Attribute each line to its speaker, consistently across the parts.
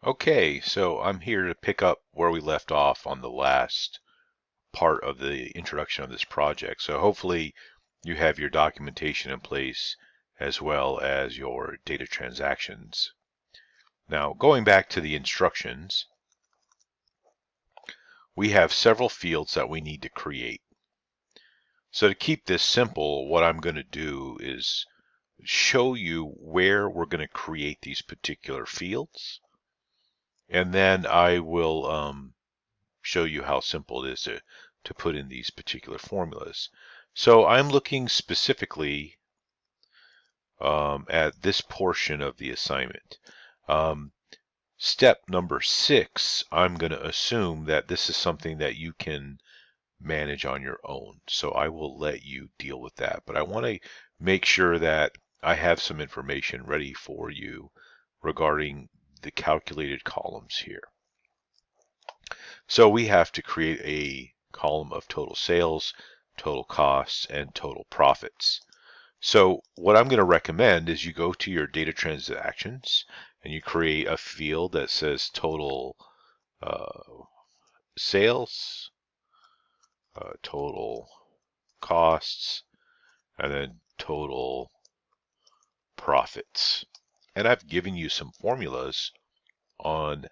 Speaker 1: Okay, so I'm here to pick up where we left off on the last part of the introduction of this project. So hopefully you have your documentation in place as well as your data transactions. Now, going back to the instructions, we have several fields that we need to create. So to keep this simple, what I'm going to do is show you where we're going to create these particular fields, and then I will show you how simple it is to put in these particular formulas. So I'm looking specifically at this portion of the assignment. Step number 6, I'm going to assume that this is something that you can manage on your own. So I will let you deal with that. But I want to make sure that I have some information ready for you regarding the calculated columns here. So we have to create a column of total sales, total costs, and total profits. So what I'm going to recommend is you go to your data transactions and you create a field that says total sales, total costs, and then total profits. And I've given you some formulas on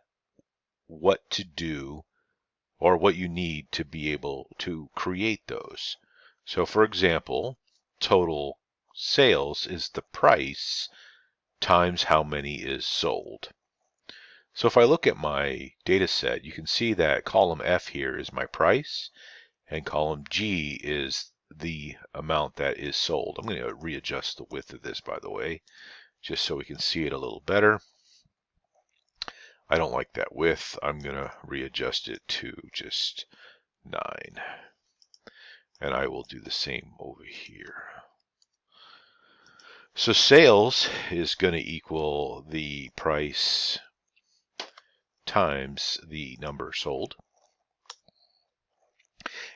Speaker 1: what to do or what you need to be able to create those. So for example, total sales is the price times how many is sold. So if I look at my data set, you can see that column F here is my price and column G is the amount that is sold. I'm going to readjust the width of this, by the way, just so we can see it a little better. I don't like that width. I'm going to readjust it to just 9. And I will do the same over here. So sales is going to equal the price times the number sold.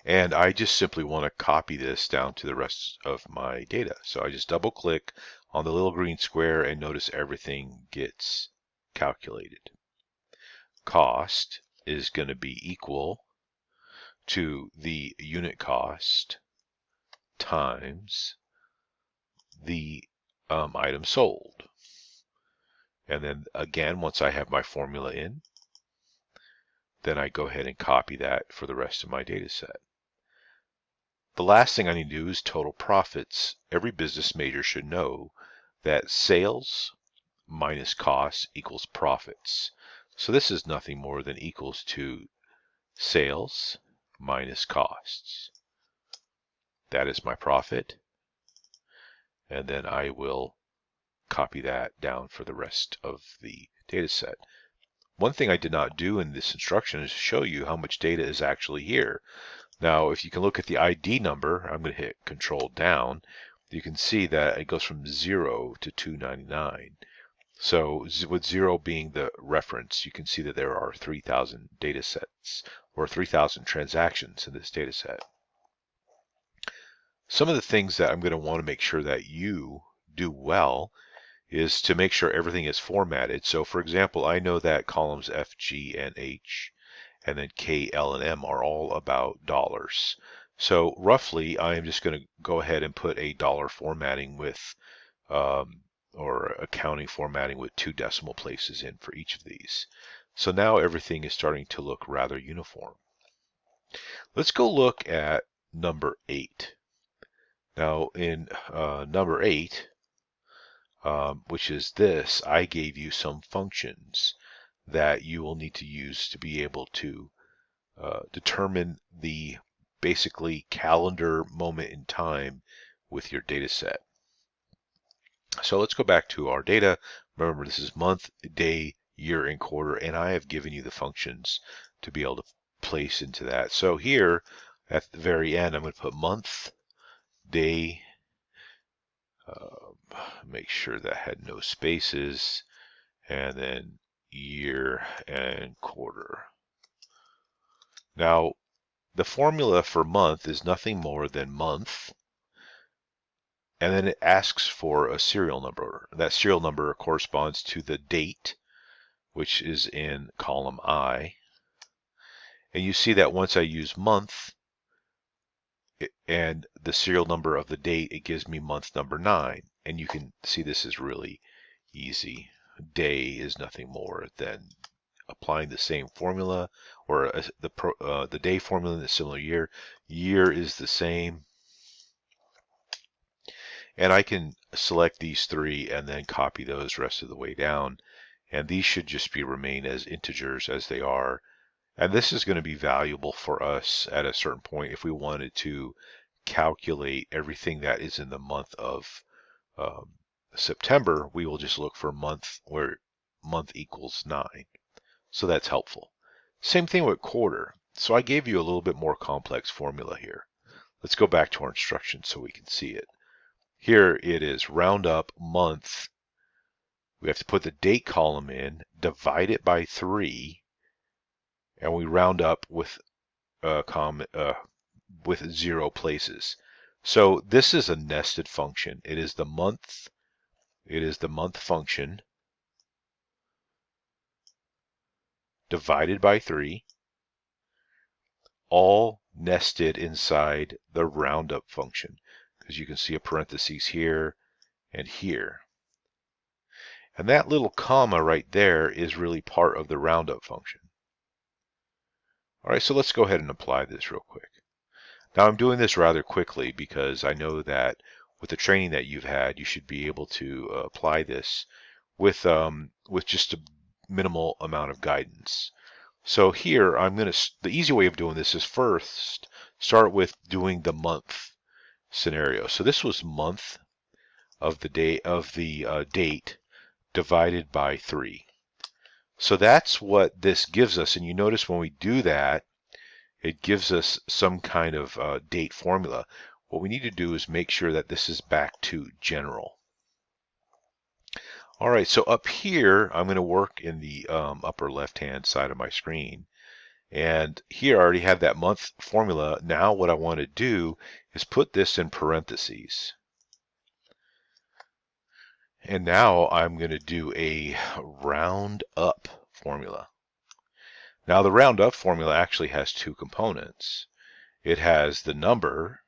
Speaker 1: And I just simply want to copy this down to the rest of my data. So I just double click on the little green square and notice everything gets calculated. Cost is going to be equal to the unit cost times the item sold. And then again, once I have my formula in, then I go ahead and copy that for the rest of my data set. The last thing I need to do is total profits. Every business major should know that sales minus costs equals profits. So this is nothing more than equals to sales minus costs. That is my profit. And then I will copy that down for the rest of the data set. One thing I did not do in this instruction is show you how much data is actually here. Now, if you can look at the ID number, I'm going to hit Control down. You can see that it goes from 0 to 299. So with 0 being the reference, you can see that there are 3,000 data sets or 3,000 transactions in this data set. Some of the things that I'm going to want to make sure that you do well is to make sure everything is formatted. So for example, I know that columns F, G, and H, and then K, L, and M are all about dollars. So roughly, I am just going to go ahead and put a dollar formatting with, or accounting formatting with 2 decimal places in for each of these. So now everything is starting to look rather uniform. Let's go look at number 8. Now in number 8, which is this, I gave you some functions that you will need to use to be able to determine the basically calendar moment in time with your data set. So let's go back to our data. Remember, this is month, day, year, and quarter, and I have given you the functions to be able to place into that. So here at the very end, I'm going to put month, day, make sure that had no spaces, and then year and quarter. Now, the formula for month is nothing more than month, and then it asks for a serial number. That serial number corresponds to the date, which is in column I. And you see that once I use month and the serial number of the date, it gives me month number 9. And you can see this is really easy. Day is nothing more than applying the same formula, or the day formula in a similar year. Year is the same. And I can select these 3 and then copy those rest of the way down. And these should just remain as integers as they are. And this is going to be valuable for us at a certain point if we wanted to calculate everything that is in the month of September. We will just look for month where month equals 9. So that's helpful. Same thing with quarter. So I gave you a little bit more complex formula here. Let's go back to our instructions so we can see it. Here it is, round up month. We have to put the date column in, divide it by 3, and we round up with 0 places. So this is a nested function. It is the month function divided by 3, all nested inside the roundup function, because you can see a parentheses here and here. And that little comma right there is really part of the roundup function. All right, so let's go ahead and apply this real quick. Now I'm doing this rather quickly because I know that with the training that you've had, you should be able to apply this with just a minimal amount of guidance. So here the easy way of doing this is first start with doing the month scenario. So this was month of the day of the date divided by 3. So that's what this gives us. And you notice when we do that, it gives us some kind of date formula. What we need to do is make sure that this is back to general. All right, so up here, I'm going to work in the upper left-hand side of my screen. And here I already have that month formula. Now what I want to do is put this in parentheses. And now I'm going to do a round up formula. Now the round up formula actually has 2 components. It has the number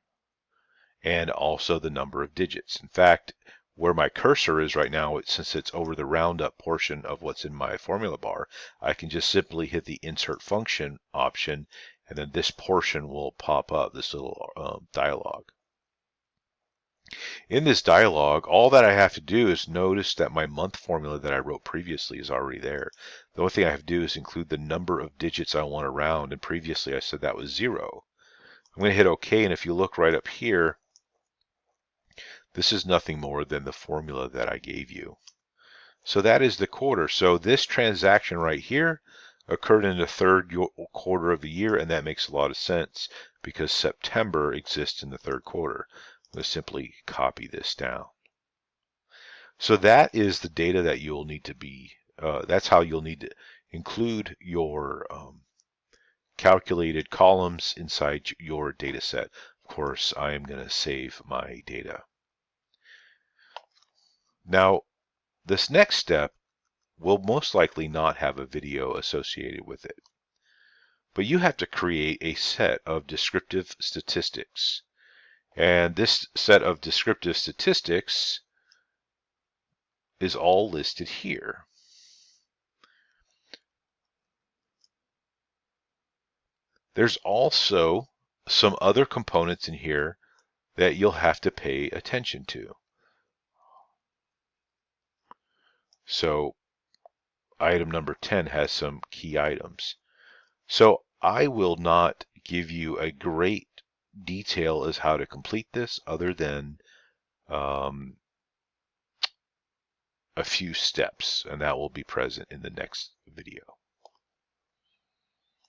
Speaker 1: and also the number of digits. In fact, where my cursor is right now, since it's over the roundup portion of what's in my formula bar, I can just simply hit the insert function option, and then this portion will pop up, this little dialog. In this dialog, all that I have to do is notice that my month formula that I wrote previously is already there. The only thing I have to do is include the number of digits I want to round, and previously I said that was 0. I'm going to hit OK, and if you look right up here, this is nothing more than the formula that I gave you. So that is the quarter. So this transaction right here occurred in the 3rd quarter of the year, and that makes a lot of sense because September exists in the 3rd quarter. I'm going to simply copy this down. So that is the data that you'll need to be, that's how you'll need to include your calculated columns inside your data set. Of course, I am going to save my data. Now, this next step will most likely not have a video associated with it. But you have to create a set of descriptive statistics. And this set of descriptive statistics is all listed here. There's also some other components in here that you'll have to pay attention to. So item number 10 has some key items. So I will not give you a great detail as how to complete this other than a few steps, and that will be present in the next video.